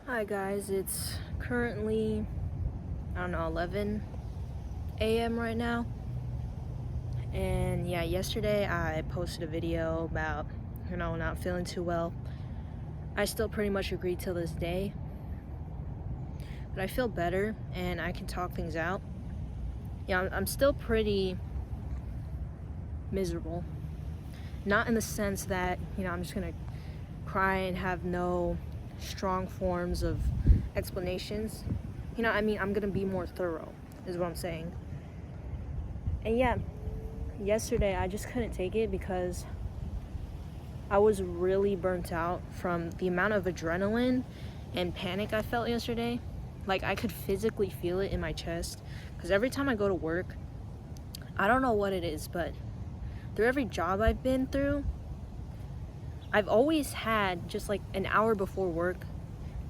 Hi guys, it's currently, I don't know, 11 a.m. right now. And yeah, yesterday I posted a video about, not feeling too well. I still pretty much agree till this day. But I feel better and I can talk things out. Yeah, I'm still pretty miserable. Not in the sense that, I'm just gonna cry and have no strong forms of explanations. I'm gonna be more thorough, is what I'm saying. And yeah, yesterday I just couldn't take it because I was really burnt out from the amount of adrenaline and panic I felt yesterday. Like, I could physically feel it in my chest because every time I go to work, I don't know what it is, but through every job I've been through, I've always had just like an hour before work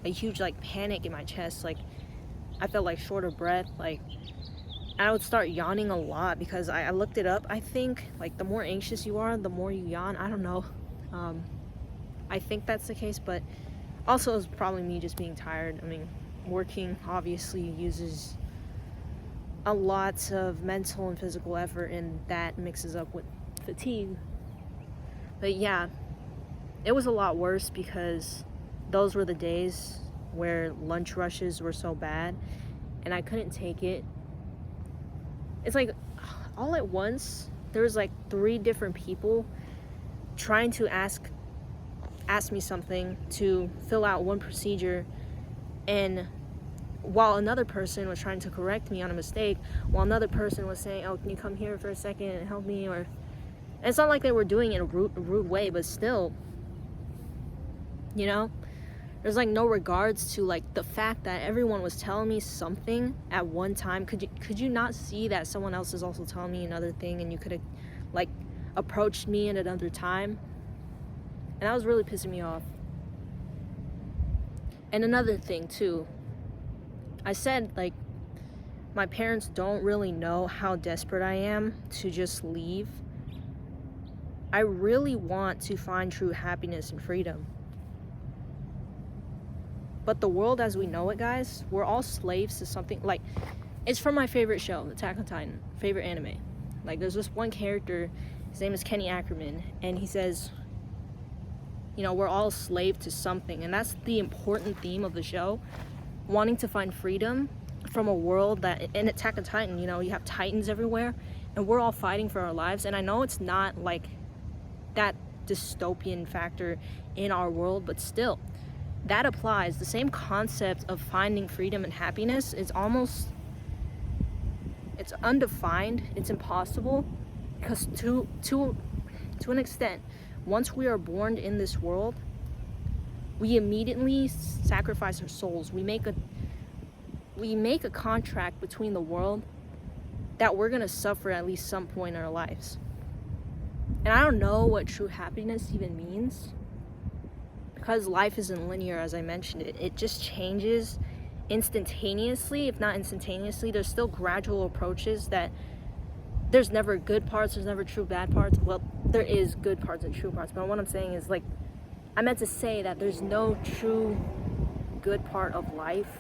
a huge like panic in my chest. Like, I felt like short of breath. Like, I would start yawning a lot because I looked it up. I think like the more anxious you are, the more you yawn. I don't know. I think that's the case, but also it's probably me just being tired. I mean, working obviously uses a lot of mental and physical effort, and that mixes up with fatigue. But yeah, it was a lot worse because those were the days where lunch rushes were so bad and I couldn't take it. It's like all at once there was like 3 different people trying to ask me something to fill out one procedure, and while another person was trying to correct me on a mistake, while another person was saying, oh, can you come here for a second and help me? Or it's not like they were doing it in a rude way, but still, there's like no regards to like the fact that everyone was telling me something at one time. Could you not see that someone else is also telling me another thing, and you could have like approached me at another time? And that was really pissing me off. And another thing too, I said like my parents don't really know how desperate I am to just leave. I really want to find true happiness and freedom. But the world as we know it, guys, we're all slaves to something. Like, it's from my favorite show, Attack on Titan, favorite anime. Like, there's this one character, his name is Kenny Ackerman, and he says, we're all slave to something. And that's the important theme of the show, wanting to find freedom from a world that, in Attack on Titan, you have titans everywhere, and we're all fighting for our lives. And I know it's not like that dystopian factor in our world, but still, that applies. The same concept of finding freedom and happiness is it's undefined, it's impossible, because to an extent, once we are born in this world, we immediately sacrifice our souls. We make a contract between the world that we're gonna suffer at least some point in our lives. And I don't know what true happiness even means, because life isn't linear, as I mentioned. It just changes instantaneously. If not instantaneously, there's still gradual approaches. That there's never good parts, there's never true bad parts. Well, there is good parts and true parts, but what I'm saying is, like, I meant to say that there's no true good part of life,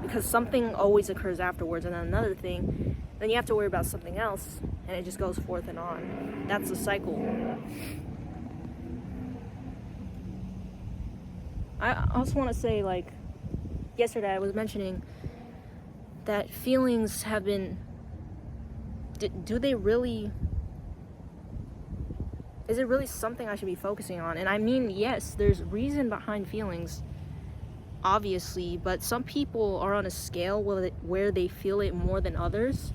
because something always occurs afterwards, and then another thing, then you have to worry about something else, and it just goes forth and on. That's the cycle. I also want to say, like, yesterday I was mentioning that feelings have been, do they really, is it really something I should be focusing on? And I mean, yes, there's reason behind feelings, obviously, but some people are on a scale where they feel it more than others.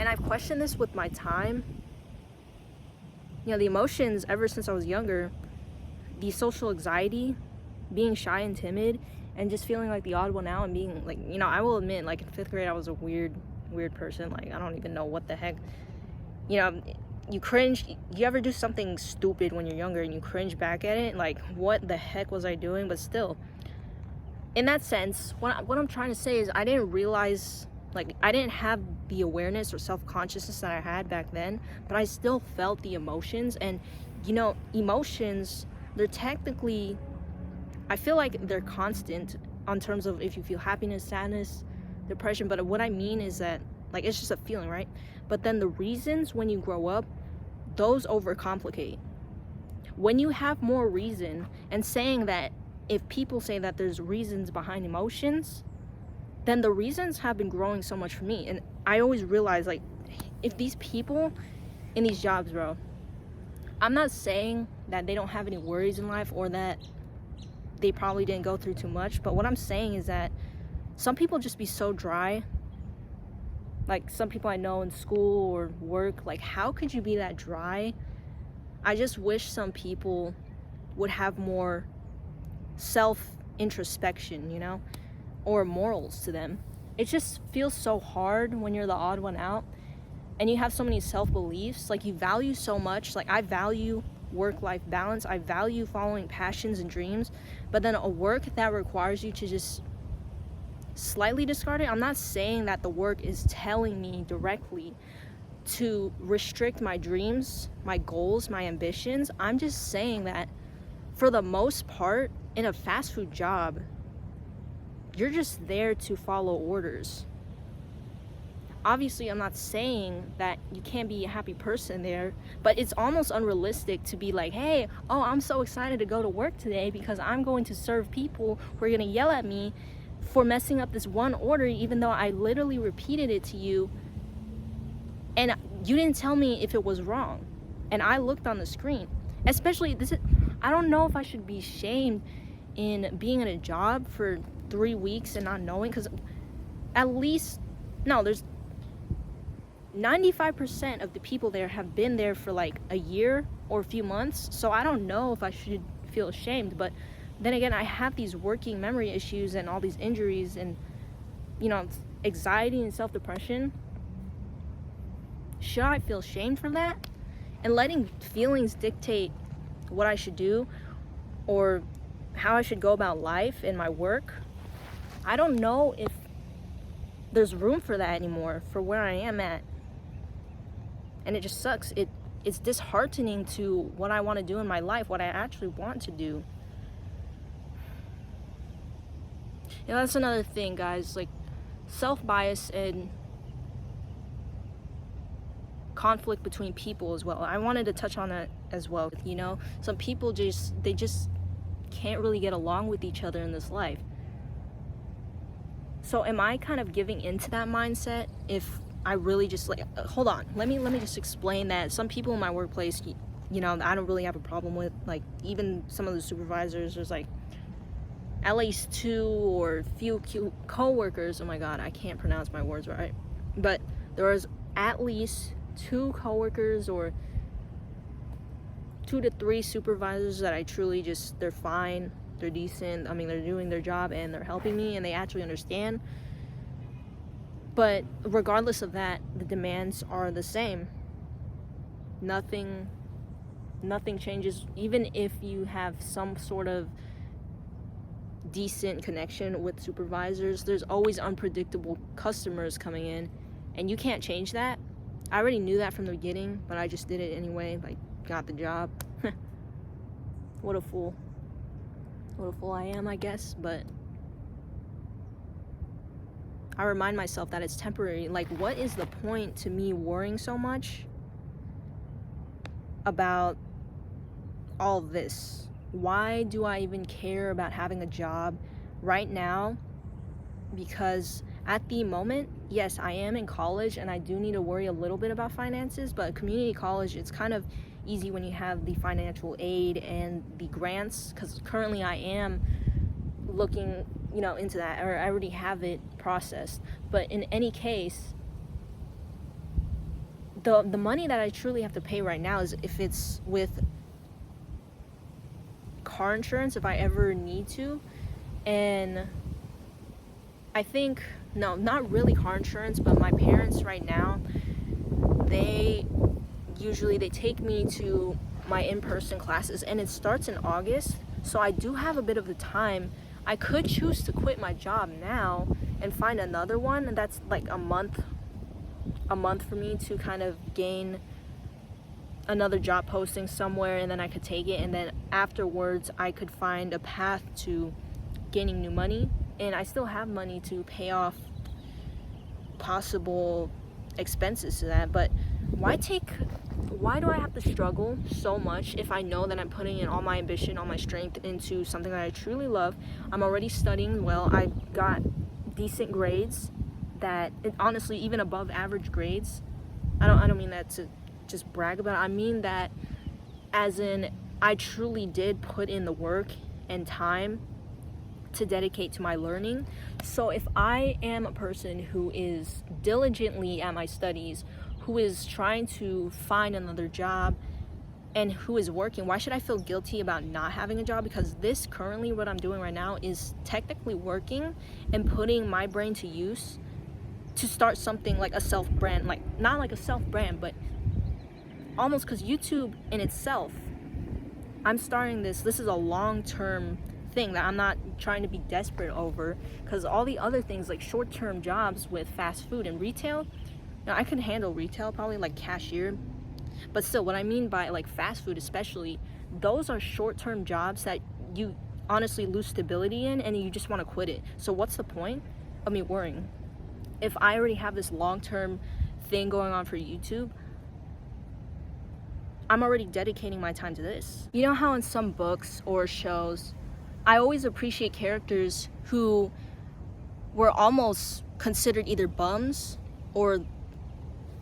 And I've questioned this with my time. The emotions ever since I was younger, the social anxiety, being shy and timid, and just feeling like the odd one out, and being like, I will admit, like, in 5th grade I was a weird person. Like, I don't even know what the heck, you cringe. You ever do something stupid when you're younger and you cringe back at it, like, what the heck was I doing? But still, in that sense, what I'm trying to say is, I didn't realize, like, I didn't have the awareness or self-consciousness that I had back then, but I still felt the emotions. And emotions, they're technically I feel like they're constant on terms of if you feel happiness, sadness, depression. But what I mean is that, like, it's just a feeling, right? But then the reasons when you grow up, those overcomplicate. When you have more reason, and saying that if people say that there's reasons behind emotions, then the reasons have been growing so much for me. And I always realize, like, if these people in these jobs, bro, I'm not saying that they don't have any worries in life or that they probably didn't go through too much, but what I'm saying is that some people just be so dry. Like, some people I know in school or work, like, how could you be that dry? I just wish some people would have more self-introspection, you know, or morals to them. It just feels so hard when you're the odd one out and you have so many self-beliefs. Like, you value so much. Like, I value work-life balance. I value following passions and dreams. But then a work that requires you to just slightly discard it. I'm not saying that the work is telling me directly to restrict my dreams, my goals, my ambitions. I'm just saying that for the most part, in a fast food job, you're just there to follow orders. Obviously, I'm not saying that you can't be a happy person there, but it's almost unrealistic to be like, hey, oh, I'm so excited to go to work today because I'm going to serve people who are going to yell at me for messing up this one order, even though I literally repeated it to you and you didn't tell me if it was wrong. And I looked on the screen. Especially, I don't know if I should be shamed in being in a job for 3 weeks and not knowing, because at least, no, there's 95% of the people there have been there for like a year or a few months. So I don't know if I should feel ashamed. But then again, I have these working memory issues and all these injuries and, you know, anxiety and self-depression. Should I feel shamed for that? And letting feelings dictate what I should do or how I should go about life and my work? I don't know if there's room for that anymore for where I am at. And it just sucks. It's disheartening to what I want to do in my life, what I actually want to do. You know, that's another thing, guys. Like, self-bias and conflict between people as well. I wanted to touch on that as well. You know, some people just can't really get along with each other in this life. So am I kind of giving into that mindset if I really just, like, hold on, let me just explain that some people in my workplace, you know, I don't really have a problem with. Like, even some of the supervisors, there's like at least 2 or few co-workers, oh my god, I can't pronounce my words right, but there was at least 2 co-workers or 2 to 3 supervisors that I truly just, they're fine, they're decent, I mean, they're doing their job and they're helping me and they actually understand. But regardless of that, the demands are the same. Nothing changes. Even if you have some sort of decent connection with supervisors, there's always unpredictable customers coming in and you can't change that. I already knew that from the beginning, but I just did it anyway, like, got the job. What a fool I am, I guess. But I remind myself that it's temporary. Like, what is the point to me worrying so much about all this? Why do I even care about having a job right now? Because at the moment, yes, I am in college and I do need to worry a little bit about finances, but community college, it's kind of easy when you have the financial aid and the grants, because currently I am looking, you know, into that, or I already have it processed. But in any case, the money that I truly have to pay right now is if it's with car insurance, if I ever need to. And I think, no, not really car insurance, but my parents right now, they take me to my in-person classes and it starts in August, so I do have a bit of the time. I could choose to quit my job now and find another one, and that's like a month for me to kind of gain another job posting somewhere, and then I could take it, and then afterwards I could find a path to gaining new money, and I still have money to pay off possible expenses to that. But why do I have to struggle so much if I know that I'm putting in all my ambition, all my strength into something that I truly love? I'm already studying well. I got decent grades, honestly, even above average grades. I don't mean that to just brag about it. I mean that as in I truly did put in the work and time to dedicate to my learning. So if I am a person who is diligently at my studies, who is trying to find another job, and who is working, why should I feel guilty about not having a job? Because this currently, what I'm doing right now, is technically working and putting my brain to use to start something like a self-brand, like not like a self-brand, but almost, because YouTube in itself, I'm starting this is a long-term thing that I'm not trying to be desperate over, because all the other things like short-term jobs with fast food and retail, now I can handle retail, probably like cashier, but still, what I mean by like fast food especially, those are short-term jobs that you honestly lose stability in, and you just want to quit it. So what's the point of me worrying if I already have this long-term thing going on for YouTube? I'm already dedicating my time to this. You know how in some books or shows, I always appreciate characters who were almost considered either bums or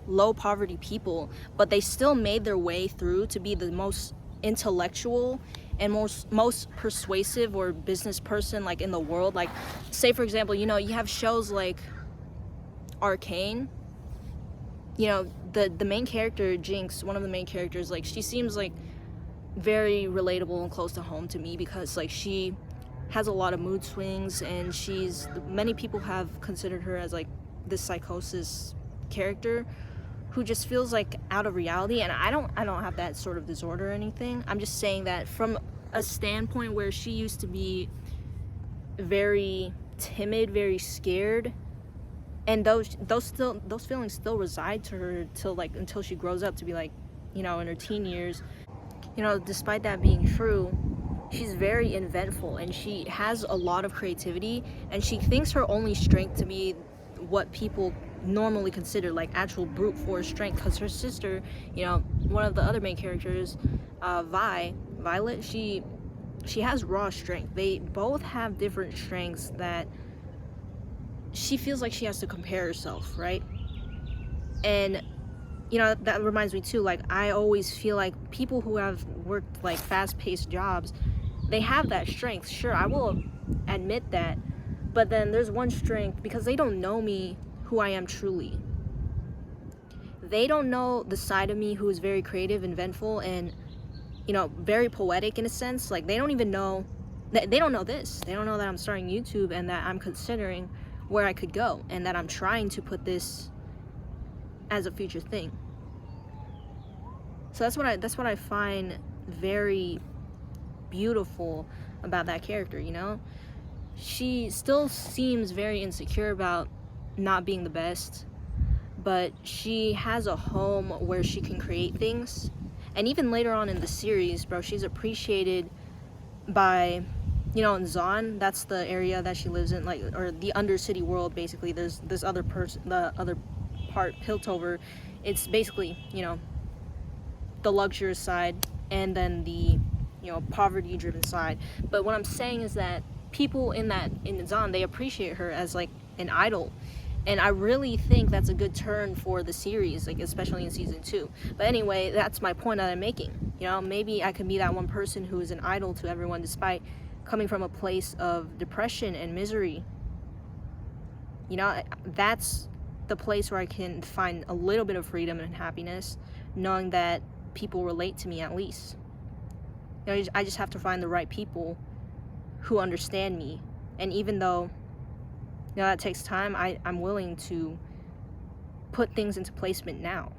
low poverty people, but they still made their way through to be the most intellectual and most persuasive or business person like in the world. Like, say for example, you have shows like Arcane. The main character, Jinx, one of the main characters, like, she seems like very relatable and close to home to me, because like she has a lot of mood swings, and many people have considered her as like this psychosis character who just feels like out of reality. And I don't have that sort of disorder or anything. I'm just saying that from a standpoint where she used to be very timid, very scared, and those feelings still reside to her until she grows up to be like, in her teen years. Despite that being true, she's very inventful, and she has a lot of creativity, and she thinks her only strength to be what people normally consider like actual brute force strength, because her sister, one of the other main characters, Violet, she has raw strength. They both have different strengths that she feels like she has to compare herself, right? And that reminds me too, like, I always feel like people who have worked like fast-paced jobs, they have that strength. Sure, I will admit that, but then there's one strength, because they don't know me who I am truly. They don't know the side of me who is very creative, inventful, and very poetic in a sense. Like, they don't even know, they don't know this. They don't know that I'm starting YouTube, and that I'm considering where I could go, and that I'm trying to put this as a future thing. So that's what I find very beautiful about that character. She still seems very insecure about not being the best, but she has a home where she can create things. And even later on in the series, bro, she's appreciated by, in Zaun, that's the area that she lives in, like, or the Undercity world, basically. There's this the other part, Piltover. It's basically, the luxurious side, and then the, poverty-driven side. But what I'm saying is that people in Zaun, they appreciate her as like an idol, and I really think that's a good turn for the series, like especially in season 2. But anyway, that's my point that I'm making. Maybe I could be that one person who is an idol to everyone, despite coming from a place of depression and misery. That's the place where I can find a little bit of freedom and happiness, knowing that people relate to me at least. I just have to find the right people who understand me. And even though, that takes time, I'm willing to put things into placement now.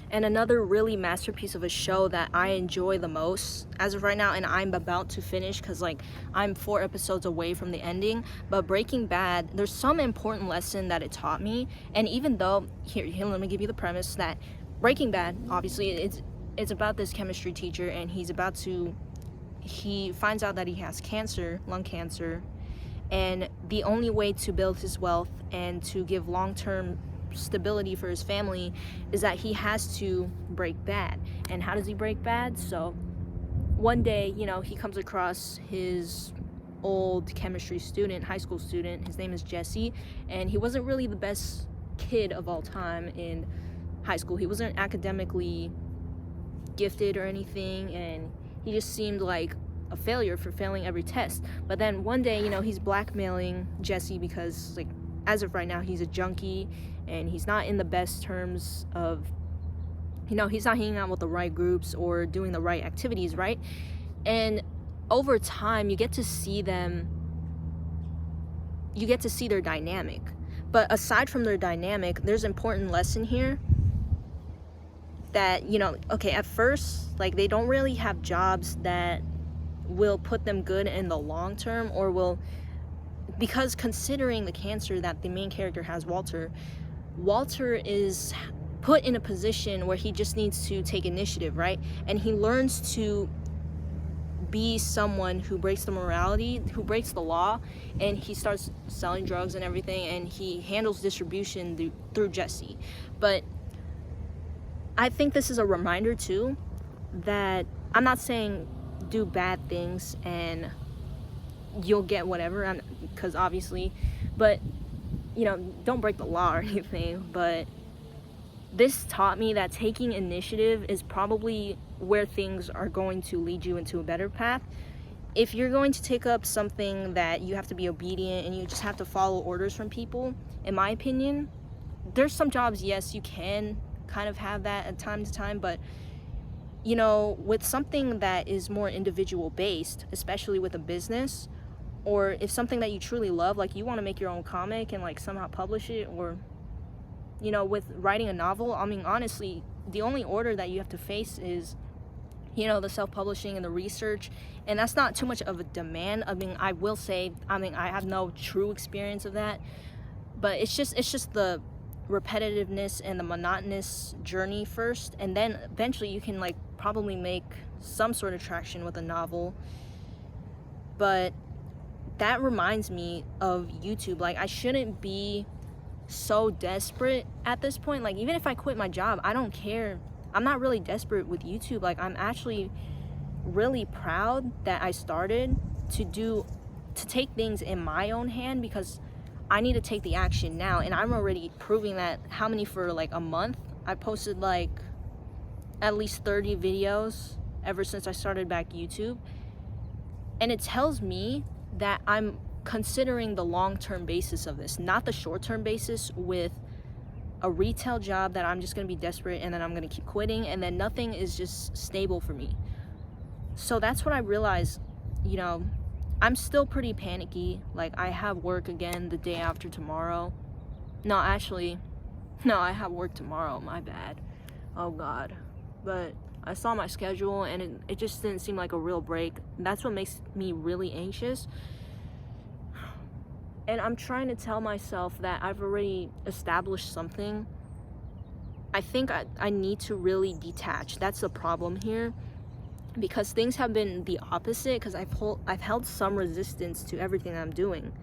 And another really masterpiece of a show that I enjoy the most as of right now, and I'm about to finish because like I'm 4 episodes away from the ending, but Breaking Bad, there's some important lesson that it taught me. And even though, here let me give you the premise, that Breaking Bad, obviously it's about this chemistry teacher, and he finds out that he has cancer, lung cancer, and the only way to build his wealth and to give long-term stability for his family is that he has to break bad. And how does he break bad? So one day, he comes across his old chemistry student, high school student. His name is Jesse, and he wasn't really the best kid of all time in high school. He wasn't academically gifted or anything, and he just seemed like a failure for failing every test. But then one day, he's blackmailing Jesse because, like, as of right now, he's a junkie and he's not in the best terms of, he's not hanging out with the right groups or doing the right activities, right? And over time, you get to see their dynamic. But aside from their dynamic, there's an important lesson here that, okay, at first, like, they don't really have jobs that will put them good in the long term, or because considering the cancer that the main character has, Walter is put in a position where he just needs to take initiative, right? And he learns to be someone who breaks the morality, who breaks the law, and he starts selling drugs and everything, and he handles distribution through Jesse. But I think this is a reminder too that I'm not saying do bad things and you'll get whatever, because obviously, but don't break the law or anything. But this taught me that taking initiative is probably where things are going to lead you into a better path. If you're going to take up something that you have to be obedient and you just have to follow orders from people, in my opinion, there's some jobs, yes, you can kind of have that at time to time, but with something that is more individual based, especially with a business, or if something that you truly love, like you want to make your own comic and like somehow publish it, or with writing a novel, I mean, honestly, the only order that you have to face is the self-publishing and the research, and that's not too much of a demand. I mean, I will say, I have no true experience of that, but it's just the repetitiveness and the monotonous journey first, and then eventually you can like probably make some sort of traction with a novel. But that reminds me of YouTube. Like, I shouldn't be so desperate at this point. Like, even if I quit my job, I don't care. I'm not really desperate with YouTube. Like, I'm actually really proud that I started to take things in my own hand, because I need to take the action now. And I'm already proving that. How many? For like a month, I posted like at least 30 videos ever since I started back YouTube. And it tells me that I'm considering the long-term basis of this, not the short-term basis with a retail job that I'm just going to be desperate and then I'm going to keep quitting, and then nothing is just stable for me. So that's what I realized. I'm still pretty panicky. Like, I have work again the day after tomorrow. No, actually, no, I have work tomorrow. My bad. Oh God. But I saw my schedule and it just didn't seem like a real break. That's what makes me really anxious. And I'm trying to tell myself that I've already established something. I think I need to really detach. That's the problem here. Because things have been the opposite, because I've held some resistance to everything I'm doing.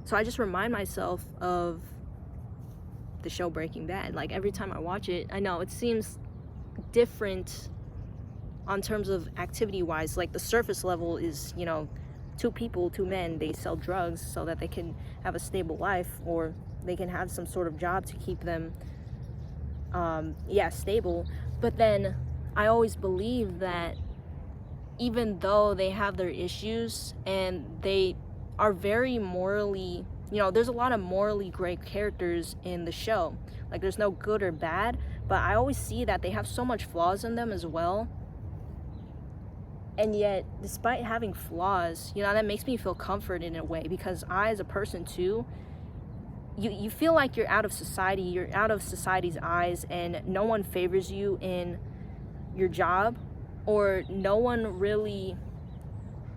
So I just remind myself of the show Breaking Bad. Like, every time I watch it, I know it seems different on terms of activity wise. Like, the surface level is, two men, they sell drugs so that they can have a stable life, or they can have some sort of job to keep them stable. But then I always believe that even though they have their issues and they are very morally, there's a lot of morally great characters in the show. Like, there's no good or bad, but I always see that they have so much flaws in them as well. And yet, despite having flaws, that makes me feel comfort in a way, because I, as a person too, you feel like you're out of society, you're out of society's eyes, and no one favors you in your job, or no one really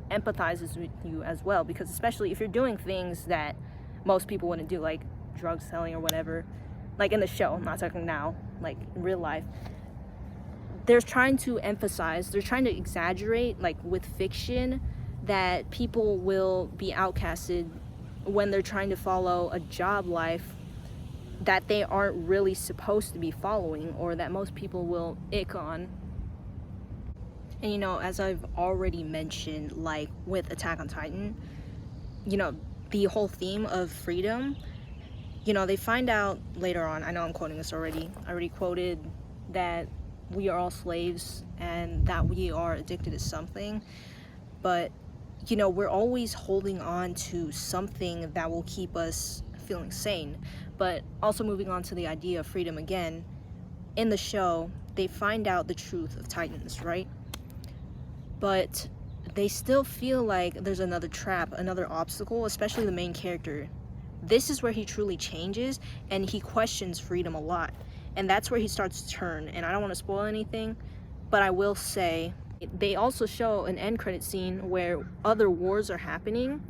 empathizes with you as well, because especially if you're doing things that most people wouldn't do, like drug selling or whatever, like in the show, I'm not talking now, like in real life, they're trying to emphasize, they're trying to exaggerate, like with fiction, that people will be outcasted when they're trying to follow a job life that they aren't really supposed to be following, or that most people will ick on. And you know, as I've already mentioned, like with Attack on Titan, you know, the whole theme of freedom, you know, they find out later on, I know I'm quoting this already, I already quoted that we are all slaves and that we are addicted to something, but you know, we're always holding on to something that will keep us feeling sane. But also moving on to the idea of freedom again, in the show, they find out the truth of Titans, right? But they still feel like there's another trap, another obstacle, especially the main character. This is where he truly changes, and he questions freedom a lot. And that's where he starts to turn. And I don't want to spoil anything, but I will say, they also show an end credit scene where other wars are happening,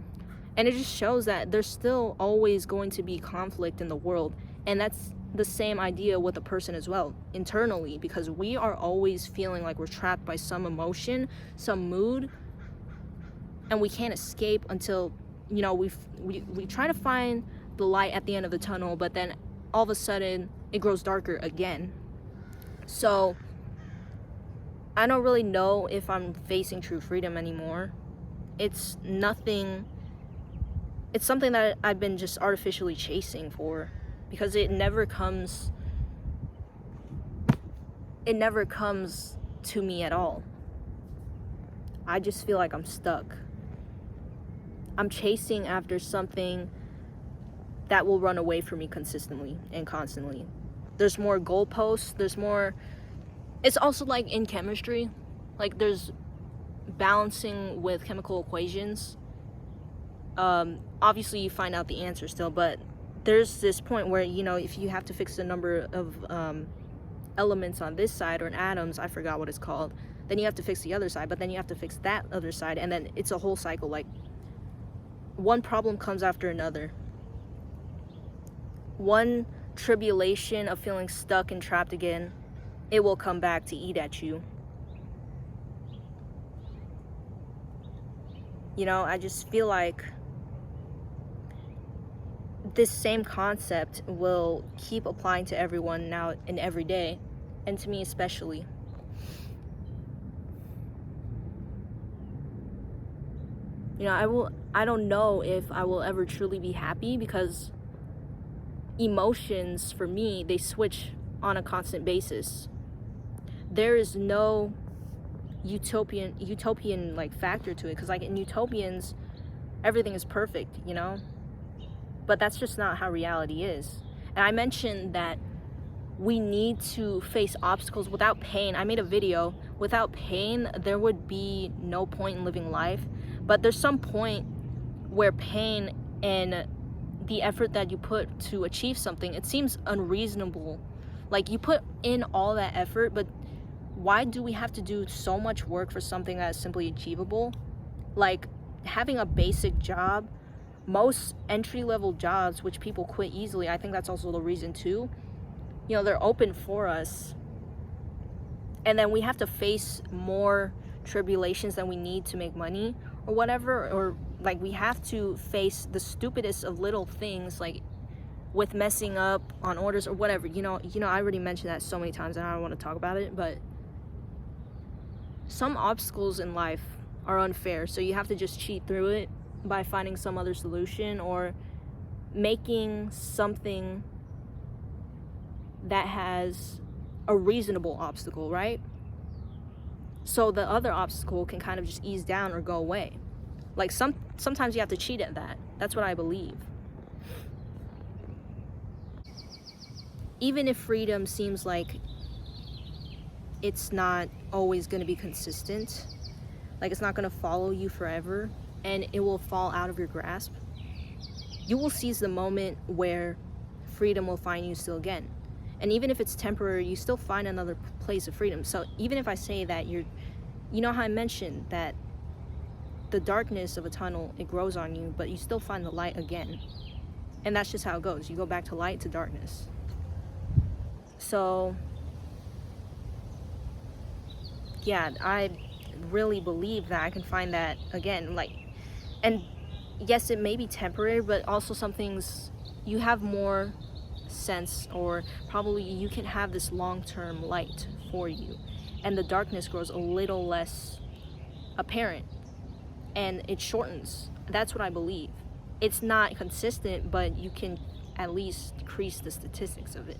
and it just shows that there's still always going to be conflict in the world. And that's the same idea with a person as well, internally, because we are always feeling like we're trapped by some emotion, some mood, and we can't escape until, you know, we try to find the light at the end of the tunnel, but then all of a sudden it grows darker again. So I don't really know if I'm facing true freedom anymore. It's nothing, it's something that I've been just artificially chasing for, because it never comes to me at all. I just feel like I'm stuck. I'm chasing after something that will run away from me consistently and constantly. There's more goalposts, there's more. It's also like in chemistry, like there's balancing with chemical equations. Obviously you find out the answer still, but there's this point where, you know, if you have to fix the number of elements on this side, or in atoms, I forgot what it's called, then you have to fix the other side, but then you have to fix that other side, and then it's a whole cycle. Like, one problem comes after another. One tribulation of feeling stuck and trapped again, it will come back to eat at you. You know, I just feel like this same concept will keep applying to everyone now and every day, and to me especially. You know, I don't know if I will ever truly be happy, because emotions for me, they switch on a constant basis. There is no utopian like factor to it, because like in utopians everything is perfect, you know, but that's just not how reality is. And I mentioned that we need to face obstacles without pain. I made a video, without pain there would be no point in living life, but there's some point where pain and the effort that you put to achieve something, it seems unreasonable. Like, you put in all that effort, but why do we have to do so much work for something that is simply achievable? Like, having a basic job, most entry-level jobs, which people quit easily, I think that's also the reason too, you know, they're open for us, and then we have to face more tribulations than we need to make money or whatever, or like we have to face the stupidest of little things, like with messing up on orders or whatever. You know, I already mentioned that so many times and I don't want to talk about it, but some obstacles in life are unfair, so you have to just cheat through it by finding some other solution, or making something that has a reasonable obstacle, right? So the other obstacle can kind of just ease down or go away. Like, sometimes you have to cheat at that. That's what I believe. Even if freedom seems like it's not always going to be consistent, like it's not going to follow you forever and it will fall out of your grasp, you will seize the moment where freedom will find you still again. And even if it's temporary, you still find another place of freedom. So even if I say that you know how I mentioned that the darkness of a tunnel, it grows on you, but you still find the light again. And that's just how it goes. You go back to light to darkness. So yeah, I really believe that I can find that again, like, and yes, it may be temporary, but also some things you have more sense, or probably you can have this long-term light for you, and the darkness grows a little less apparent and it shortens. That's what I believe. It's not consistent, but you can at least decrease the statistics of it.